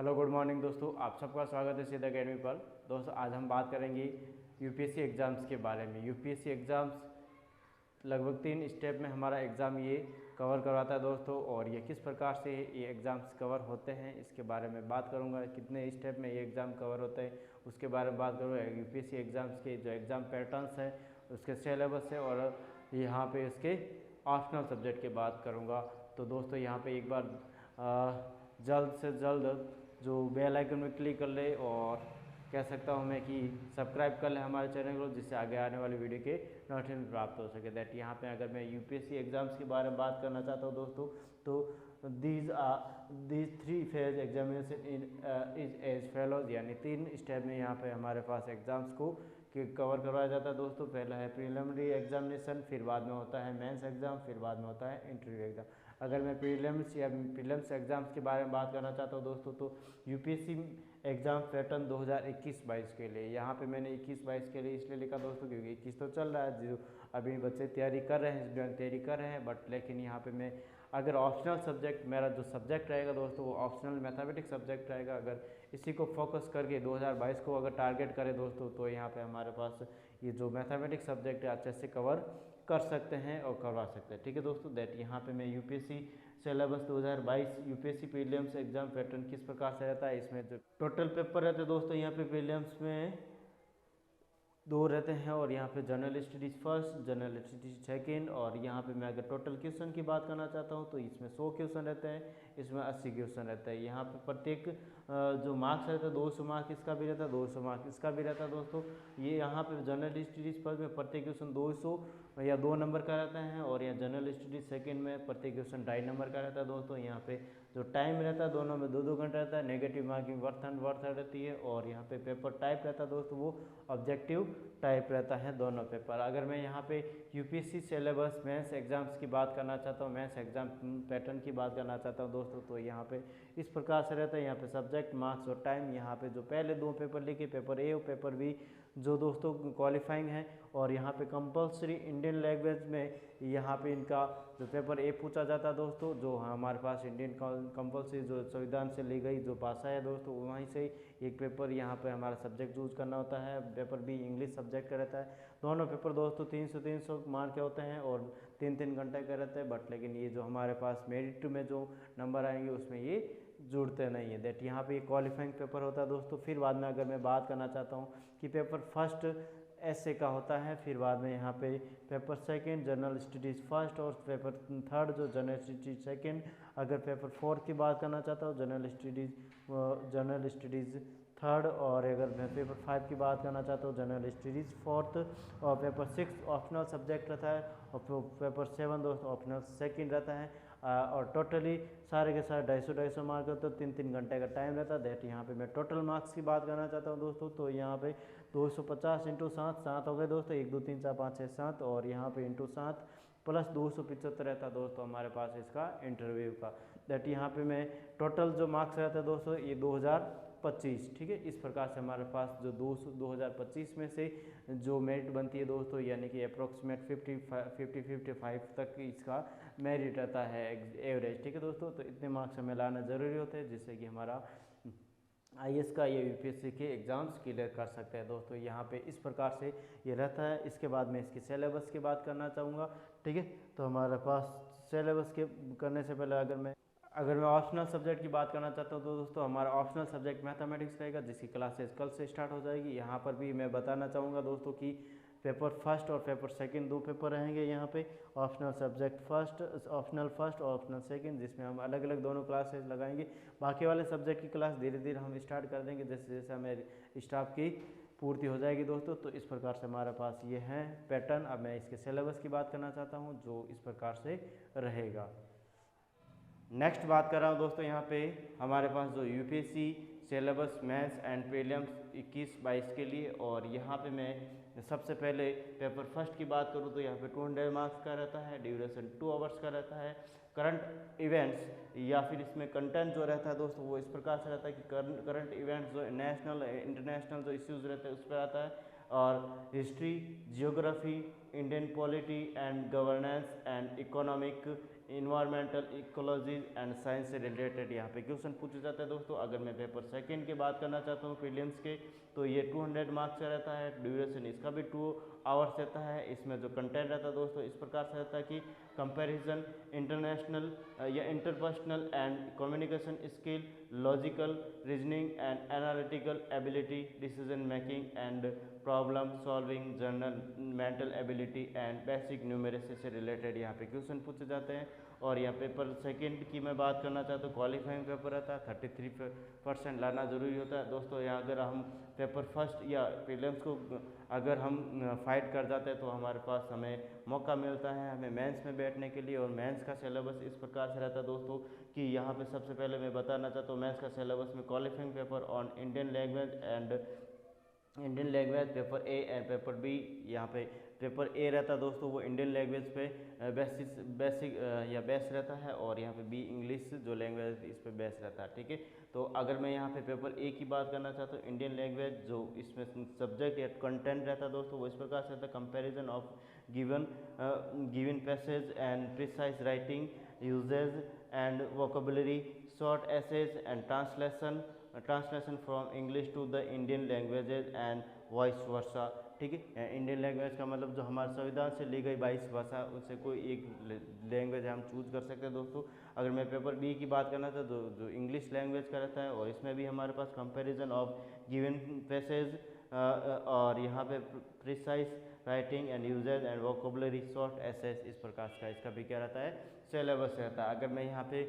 Hello good morning दोस्तों, आप सबका स्वागत है सिद्ध अकेडमी पर। दोस्तों आज हम बात करेंगे यूपीएससी एग्ज़ाम्स के बारे में। यूपीएससी एग्ज़ाम्स लगभग 3 स्टेप में हमारा एग्ज़ाम ये कवर करवाता है दोस्तों, और ये किस प्रकार से ये एग्ज़ाम्स कवर होते हैं इसके बारे में बात करूंगा। कितने स्टेप में ये एग्ज़ाम कवर होते हैं उसके बारे में बात करूँगा। यूपीएससी एग्ज़ाम्स के जो एग्ज़ाम पैटर्न्स हैं, उसके सिलेबस है, और यहाँ पे इसके ऑप्शनल सब्जेक्ट की बात करूँगा। तो दोस्तों यहाँ पे एक बार जल्द से जल्द जो बेल आइकन में क्लिक कर ले, और कह सकता हूँ मैं कि सब्सक्राइब कर ले हमारे चैनल को, जिससे आगे आने वाली वीडियो के नोटिफिकेशन प्राप्त हो सके। दैट यहाँ पे अगर मैं यूपीएससी एग्ज़ाम्स के बारे में बात करना चाहता हूँ दोस्तों, तो these 3 phase examination is as follows, यानी 3 स्टेप में यहाँ पे हमारे पास एग्ज़ाम्स को कवर करवाया जाता है दोस्तों। पहला है प्रीलिमिनरी एग्जामिनेशन, फिर बाद में होता है मेंस एग्ज़ाम, फिर बाद में होता है इंटरव्यू एग्ज़ाम। अगर मैं प्रीलिम्स एग्ज़ाम्स के बारे में बात करना चाहता हूँ दोस्तों, तो यूपीएससी एग्ज़ाम पैटर्न 2021-22 के लिए, यहाँ पे मैंने 21-22 के लिए इसलिए लिखा दोस्तों क्योंकि 21 तो चल रहा है, जो अभी बच्चे तैयारी कर रहे हैं, स्टूडेंट तैयारी कर रहे हैं, बट लेकिन यहाँ पे मैं अगर ऑप्शनल सब्जेक्ट, मेरा जो सब्जेक्ट रहेगा दोस्तों वो ऑप्शनल मैथमेटिक्स सब्जेक्ट रहेगा। अगर इसी को फोकस करके 2022 को अगर टारगेट करें दोस्तों, तो यहाँ पे हमारे पास ये जो मैथमेटिक्स सब्जेक्ट है अच्छे से कवर कर सकते हैं और करवा सकते हैं। ठीक है दोस्तों, दैट यहाँ पे मैं UPSC syllabus 2022 UPSC prelims exam pattern किस प्रकार से रहता है, इसमें जो टोटल पेपर रहते हैं दोस्तों, यहाँ पे प्रीलिम्स में 2 रहते हैं, और यहाँ पे general studies first, general studies second, और यहाँ पे मैं अगर टोटल क्वेश्चन की बात करना चाहता हूँ तो इसमें 100 क्वेश्चन रहते हैं, इसमें 80 क्वेश्चन रहता है। यहाँ पे प्रत्येक जो मार्क्स रहता है 200 मार्क्स इसका भी रहता है, 200 मार्क्स इसका भी रहता है दोस्तों। ये यहाँ पे जनरल स्टडीज़ फर्स्ट में प्रत्येक क्वेश्चन 200 या 2 नंबर का रहता है, और यहाँ जनरल स्टडीज़ सेकेंड में प्रत्येक क्वेश्चन 2.5 नंबर का रहता है दोस्तों। यहाँ पे जो टाइम रहता है दोनों में 2-2 घंटा रहता है, नेगेटिव मार्किंग वर्थ रहती है, और यहाँ पे पेपर टाइप रहता है दोस्तों वो ऑब्जेक्टिव टाइप रहता है दोनों पेपर। अगर मैं यहाँ पे यूपीएससी सिलेबस मेंस एग्जाम्स की बात करना चाहता हूँ, मेंस एग्जाम पैटर्न की बात करना चाहता हूँ दोस्तों, तो यहाँ पे इस प्रकार से रहता है। यहाँ पे सब्जेक्ट, मार्क्स और टाइम, यहाँ पे जो पहले 2 पेपर लिखे, पेपर ए और पेपर बी, जो दोस्तों क्वालिफाइंग है, और यहाँ पे कंपलसरी इंडियन लैंग्वेज में यहाँ पे इनका जो पेपर ए पूछा जाता है दोस्तों, जो हमारे पास इंडियन कंपलसरी जो संविधान से ली गई जो भाषा है दोस्तों, वहीं से एक पेपर यहाँ पे हमारा सब्जेक्ट चूज करना होता है। पेपर बी इंग्लिश सब्जेक्ट का रहता है। दोनों पेपर दोस्तों 300 मार्क के होते हैं और 3-3 घंटे का रहते हैं, बट लेकिन ये जो हमारे पास मेरिट में जो नंबर आएंगे उसमें ये जुड़ते नहीं है। दैट यहाँ पे ये क्वालिफाइंग पेपर होता है दोस्तों। फिर बाद में अगर मैं बात करना चाहता हूँ कि पेपर फर्स्ट ऐसे का होता है, फिर बाद में यहाँ पे paper second general studies first, और पेपर थर्ड जो जनरल स्टडीज़ सेकंड। अगर पेपर फोर्थ की बात करना चाहता हूँ जनरल स्टडीज़ थर्ड, और अगर मैं पेपर 5 की बात करना चाहता हूँ जनरल स्टडीज़ फोर्थ, और पेपर 6 ऑप्शनल सब्जेक्ट रहता है, और पेपर 7 दोस्तों ऑप्शनल सेकंड रहता है। और टोटली सारे के सारे 250 मार्क होते हैं, 3-3 घंटे का टाइम रहता है। दैट यहाँ पे मैं टोटल मार्क्स की बात करना चाहता हूँ दोस्तों, तो यहाँ पे 250 इंटू 7 हो गए दोस्तों, 1 2 3 4 5 6 7, और यहाँ पे इंटू 7 प्लस 275 रहता है दोस्तों हमारे पास इसका इंटरव्यू का। दैट यहाँ पे मैं टोटल जो मार्क्स रहता है दोस्तों ये 2025, ठीक है। इस प्रकार से हमारे पास जो 2025 में से जो मेरिट बनती है दोस्तों, यानी कि अप्रोक्सीमेट 50-55 तक इसका मेरिट रहता है एवरेज, ठीक है दोस्तों। तो इतने मार्क्स हमें लाना ज़रूरी होते हैं जिससे कि हमारा आईएएस का या यूपीएससी के एग्ज़ाम्स क्लियर कर सकते हैं दोस्तों। यहाँ पे इस प्रकार से ये रहता है। इसके बाद मैं इसके सिलेबस की बात करना चाहूँगा, ठीक है। तो हमारे पास सिलेबस के करने से पहले अगर मैं ऑप्शनल सब्जेक्ट की बात करना चाहता हूँ तो दोस्तों हमारा ऑप्शनल सब्जेक्ट मैथमेटिक्स रहेगा, जिसकी क्लासेस कल से स्टार्ट हो जाएगी। यहाँ पर भी मैं बताना चाहूँगा दोस्तों कि पेपर फर्स्ट और पेपर सेकंड 2 पेपर रहेंगे यहाँ पे। Optional subject first, optional first और ऑप्शनल सेकंड, जिसमें हम अलग अलग दोनों क्लासेस लगाएंगे। बाकी वाले सब्जेक्ट की क्लास धीरे धीरे हम स्टार्ट कर देंगे जैसे जैसे हमें स्टाफ की पूर्ति हो जाएगी दोस्तों। तो इस प्रकार से हमारे पास ये है पैटर्न। अब मैं इसके सिलेबस की बात करना चाहता हूँ जो इस प्रकार से रहेगा। नेक्स्ट बात कर रहा हूँ दोस्तों, यहाँ पे हमारे पास जो UPSC syllabus maths and prelims 21-22 के लिए, और यहाँ पे मैं सबसे पहले पेपर फर्स्ट की बात करूँ तो यहाँ पे 200 मार्क्स का रहता है, ड्यूरेशन 2 आवर्स का रहता है। करंट इवेंट्स या फिर इसमें कंटेंट जो रहता है दोस्तों वो इस प्रकार से रहता है कि करंट इवेंट्स जो नेशनल इंटरनेशनल जो इश्यूज़ रहते हैं उस पर आता है, और history, geography, Indian polity and governance and economic environmental ecology and science से रिलेटेड यहाँ पे क्वेश्चन पूछे जाते हैं दोस्तों। अगर मैं पेपर सेकंड की बात करना चाहता हूँ प्रीलिम्स के, तो ये 200 मार्क्स का रहता है। ड्यूरेशन इसका भी 2 आवर्स रहता है। इसमें जो कंटेंट रहता है दोस्तों इस प्रकार से रहता है कि कंपैरिजन, इंटरनेशनल या interpersonal and communication skill, logical reasoning and analytical ability, decision making and problem solving, general mental ability and basic numeracy से रिलेटेड यहाँ पे क्वेश्चन पूछे जाते हैं। और यहाँ पेपर सेकंड की मैं बात करना चाहता हूँ, क्वालिफाइंग पेपर रहता है, 33% लाना जरूरी होता है दोस्तों। यहाँ अगर हम पेपर फर्स्ट या प्रीलिम्स को अगर हम फाइट कर जाते हैं तो हमारे पास हमें मौका मिलता है हमें मेंस में बैठने के लिए। और मेंस का सिलेबस इस प्रकार से रहता है दोस्तों कि यहाँ पे सबसे पहले मैं बताना चाहता हूँ मेंस का सिलेबस में qualifying paper on Indian language paper A and paper B. यहाँ पे पेपर ए रहता है दोस्तों वो इंडियन लैंग्वेज पे बेस रहता है, और यहाँ पे बी इंग्लिश जो लैंग्वेज इस पे बेस रहता है, ठीक है। तो अगर मैं यहाँ पे पेपर ए की बात करना चाहता हूँ, इंडियन लैंग्वेज जो इसमें सब्जेक्ट या कंटेंट रहता है दोस्तों वो इस प्रकार से रहता है, comparison of given passage and precise writing usages and vocabulary, short essays and translation from English to the Indian languages and vice versa, ठीक है। इंडियन लैंग्वेज का मतलब जो हमारे संविधान से ली गई 22 भाषा उससे कोई एक लैंग्वेज हम चूज कर सकते हैं दोस्तों। अगर मैं पेपर बी की बात करना था तो जो इंग्लिश लैंग्वेज का रहता है, और इसमें भी हमारे पास कंपैरिजन ऑफ गिवन पैसेज और यहाँ पे precise writing and usage and vocabulary, short essays, इस प्रकार का इसका भी क्या रहता है सिलेबस रहता है। अगर मैं यहाँ पे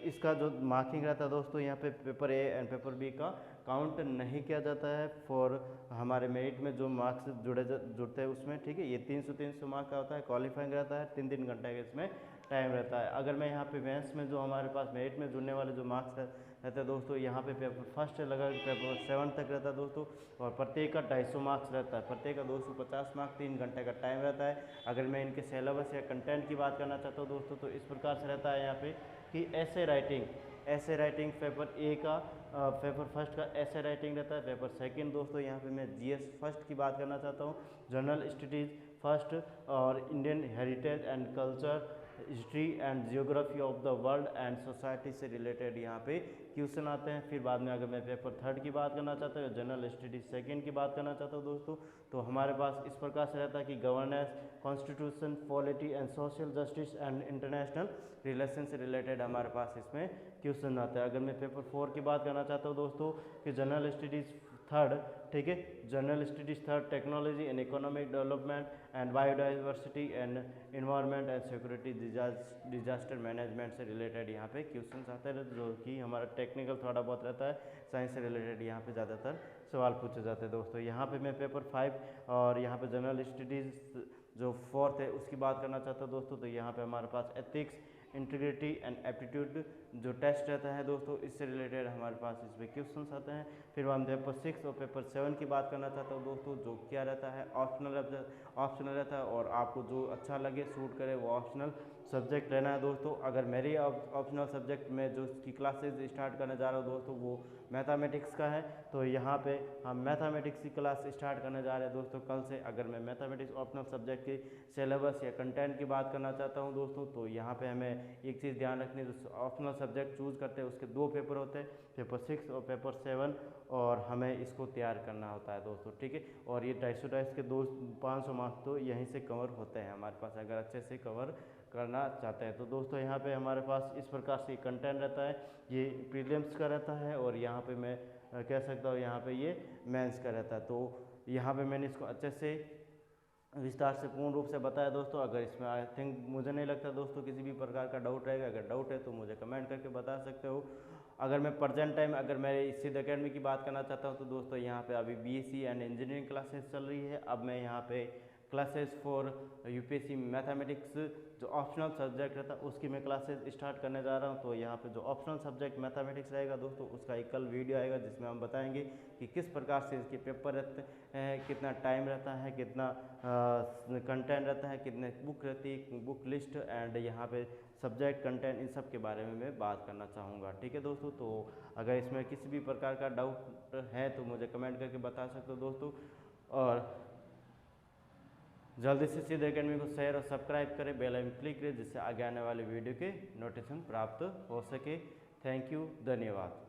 इसका जो मार्किंग रहता है दोस्तों यहाँ पे paper A and paper B का काउंट नहीं किया जाता है फॉर हमारे मेरिट में जो मार्क्स जुड़ते हैं उसमें, ठीक है। ये 300 मार्क का होता है, क्वालिफाइंग रहता है, 3 घंटे का इसमें टाइम रहता है। अगर मैं यहाँ पे मेंस में जो हमारे पास मेरिट में जुड़ने वाले जो मार्क्स रहते हैं दोस्तों, यहाँ पे पेपर फर्स्ट से लगा पेपर 7 तक रहता है दोस्तों, और प्रत्येक का 250 मार्क्स रहता है, प्रत्येक का 250 मार्क्स, 3 घंटे का टाइम रहता है। अगर मैं इनके सिलेबस या कंटेंट की बात करना चाहता हूँ दोस्तों तो इस प्रकार से रहता है यहाँ पे कि ऐसे राइटिंग पेपर ए का पेपर फर्स्ट का ऐसे राइटिंग रहता है। पेपर सेकंड दोस्तों यहाँ पे मैं जीएस फर्स्ट की बात करना चाहता हूँ, जनरल स्टडीज़ फर्स्ट, और Indian heritage and culture, history and geography of the world and society से रिलेटेड यहाँ पे क्वेश्चन आते हैं। फिर बाद में अगर मैं पेपर थर्ड की बात करना चाहता हूँ, जनरल स्टडीज सेकंड की बात करना चाहता हूँ दोस्तों, तो हमारे पास इस प्रकार से रहता है कि governance, constitution, polity and social justice and international relation से रिलेटेड हमारे पास इसमें क्वेश्चन आता है। अगर मैं पेपर 4 की बात करना चाहता हूँ दोस्तों कि जनरल स्टडीज़ थर्ड, ठीक है, general studies third, technology and economic development and biodiversity and environment and security, disaster management से रिलेटेड यहाँ पे क्वेश्चन आते हैं, जो कि हमारा टेक्निकल थोड़ा बहुत रहता है, साइंस से रिलेटेड यहाँ पे ज़्यादातर सवाल पूछे जाते हैं दोस्तों। यहाँ पे मैं पेपर 5 और यहाँ पे जनरल स्टडीज़ जो 4th है उसकी बात करना चाहता हूँ दोस्तों, तो यहाँ पे हमारे पास एथिक्स, इंटीग्रिटी एंड एप्टीट्यूड जो टेस्ट रहता है दोस्तों, इससे रिलेटेड हमारे पास इसमें क्वेश्चंस आते हैं। फिर हम पेपर 6 और पेपर 7 की बात करना चाहता हूँ दोस्तों, जो क्या रहता है ऑप्शनल रहता है, और आपको जो अच्छा लगे सूट करे वो ऑप्शनल सब्जेक्ट लेना है दोस्तों। अगर मेरी ऑप्शनल सब्जेक्ट में जो उसकी क्लासेज स्टार्ट करने जा रहा हूँ दोस्तों वो मैथमेटिक्स का है, तो यहाँ पे हम मैथमेटिक्स की क्लास स्टार्ट करने जा रहे हैं दोस्तों कल से। अगर मैं मैथमेटिक्स ऑप्शनल सब्जेक्ट के सिलेबस या कंटेंट की बात करना चाहता हूँ दोस्तों, तो यहाँ पे हमें एक चीज़ ध्यान रखनी है, जो ऑप्शनल सब्जेक्ट चूज़ करते हैं उसके 2 पेपर होते हैं, पेपर 6 और पेपर 7, और हमें इसको तैयार करना होता है दोस्तों, ठीक है। और ये 250 के 500 मार्क्स तो यहीं से कवर होते हैं हमारे पास, अगर अच्छे से कवर करना चाहते हैं तो दोस्तों यहाँ पे हमारे पास इस प्रकार से कंटेंट रहता है। ये प्रीलिम्स का रहता है, और यहाँ पे मैं कह सकता हूँ यहाँ पे ये मेंस का रहता है। तो यहाँ पे मैंने इसको अच्छे से विस्तार से पूर्ण रूप से बताया दोस्तों। अगर इसमें आई थिंक मुझे नहीं लगता दोस्तों किसी भी प्रकार का डाउट रहेगा, अगर डाउट है तो मुझे कमेंट करके बता सकते हो। अगर मैं प्रेजेंट टाइम अगर मैं इस सिद्ध अकेडमी की बात करना चाहता हूँ तो दोस्तों यहाँ पे अभी बीएससी एंड इंजीनियरिंग क्लासेस चल रही है। अब मैं यहाँ पे क्लासेस फॉर यूपीएससी मैथमेटिक्स जो ऑप्शनल सब्जेक्ट रहता है उसकी मैं क्लासेस स्टार्ट करने जा रहा हूँ। तो यहाँ पे जो ऑप्शनल सब्जेक्ट मैथमेटिक्स रहेगा दोस्तों उसका एक कल वीडियो आएगा जिसमें हम बताएंगे कि किस प्रकार से इसके पेपर रहते हैं, कितना टाइम रहता है, कितना कंटेंट रहता है, कितने बुक रहती है, बुक लिस्ट एंड यहाँ पे सब्जेक्ट कंटेंट, इन सब के बारे में मैं बात करना चाहूँगा, ठीक है दोस्तों। तो अगर इसमें किसी भी प्रकार का डाउट है तो मुझे कमेंट करके बता सकते हो दोस्तों। और जल्दी से सीधे अकेडमी को शेयर और सब्सक्राइब करें, बेल आइकन क्लिक करें जिससे आगे आने वाले वीडियो के नोटिफिकेशन प्राप्त हो सके। थैंक यू, धन्यवाद।